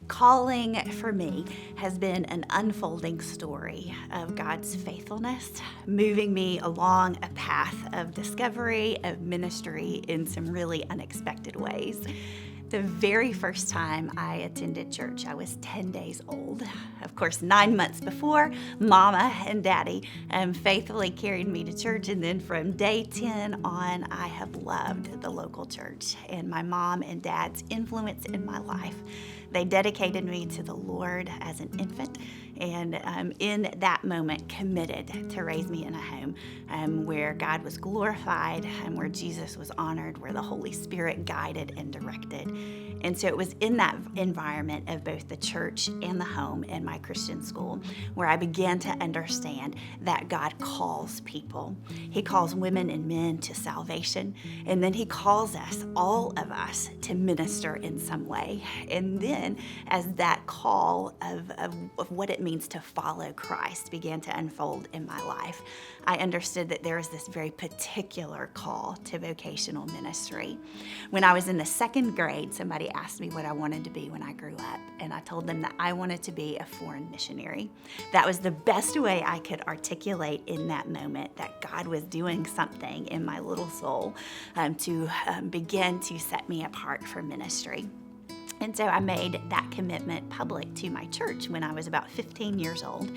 Calling for me has been an unfolding story of God's faithfulness, moving me along a path of discovery, of ministry in some really unexpected ways. The very first time I attended church, I was 10 days old. Of course, 9 months before, Mama and Daddy faithfully carried me to church, and then from day 10 on, I have loved the local church and my mom and dad's influence in my life. They dedicated me to the Lord as an infant, and in that moment committed to raise me in a home where God was glorified and where Jesus was honored, where the Holy Spirit guided and directed. And so it was in that environment of both the church and the home and my Christian school where I began to understand that God calls people. He calls women and men to salvation, and then He calls us, all of us, to minister in some way. And then as that call of what it means to follow Christ began to unfold in my life, I understood that there was this very particular call to vocational ministry. When I was in the second grade, somebody asked me what I wanted to be when I grew up, and I told them that I wanted to be a foreign missionary. That was the best way I could articulate in that moment that God was doing something in my little soul to begin to set me apart for ministry. And so I made that commitment public to my church when I was about 15 years old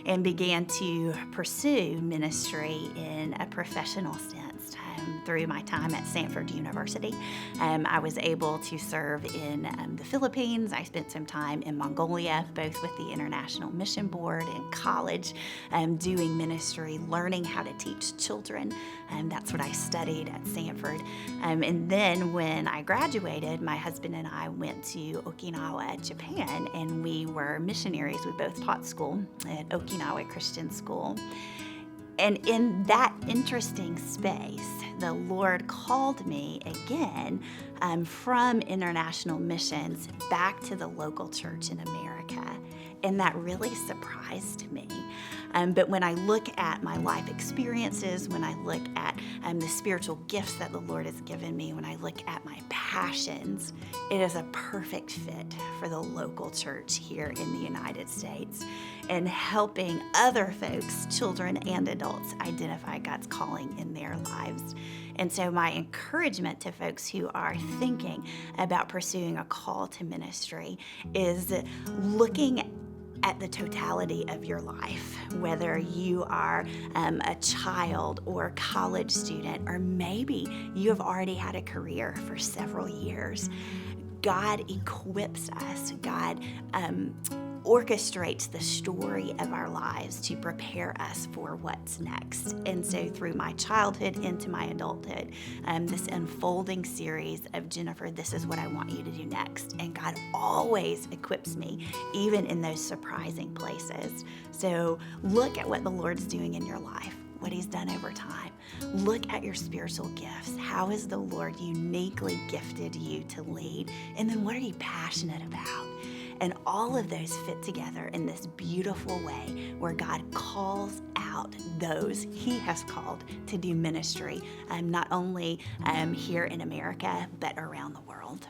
and began to pursue ministry in a professional sense. Through my time at Stanford University, I was able to serve in the Philippines. I spent some time in Mongolia, both with the International Mission Board and college, doing ministry, learning how to teach children. That's what I studied at Stanford. And then when I graduated, my husband and I went to Okinawa, Japan, and we were missionaries. We both taught school at Okinawa Christian School. And in that interesting space, the Lord called me again from international missions back to the local church in America. And that really surprised me. But when I look at my life experiences, when I look at the spiritual gifts that the Lord has given me, when I look at my passions, it is a perfect fit for the local church here in the United States and helping other folks, children and adults, identify God's calling in their lives. And so my encouragement to folks who are thinking about pursuing a call to ministry is looking at the totality of your life, whether you are a child or a college student, or maybe you have already had a career for several years. God equips us. God orchestrates the story of our lives to prepare us for what's next. And so through my childhood into my adulthood, this unfolding series of Jennifer, this is what I want you to do next. And God always equips me, even in those surprising places. So look at what the Lord's doing in your life, what He's done over time. Look at your spiritual gifts. How has the Lord uniquely gifted you to lead? And then what are you passionate about? And all of those fit together in this beautiful way where God calls out those He has called to do ministry, not only here in America, but around the world.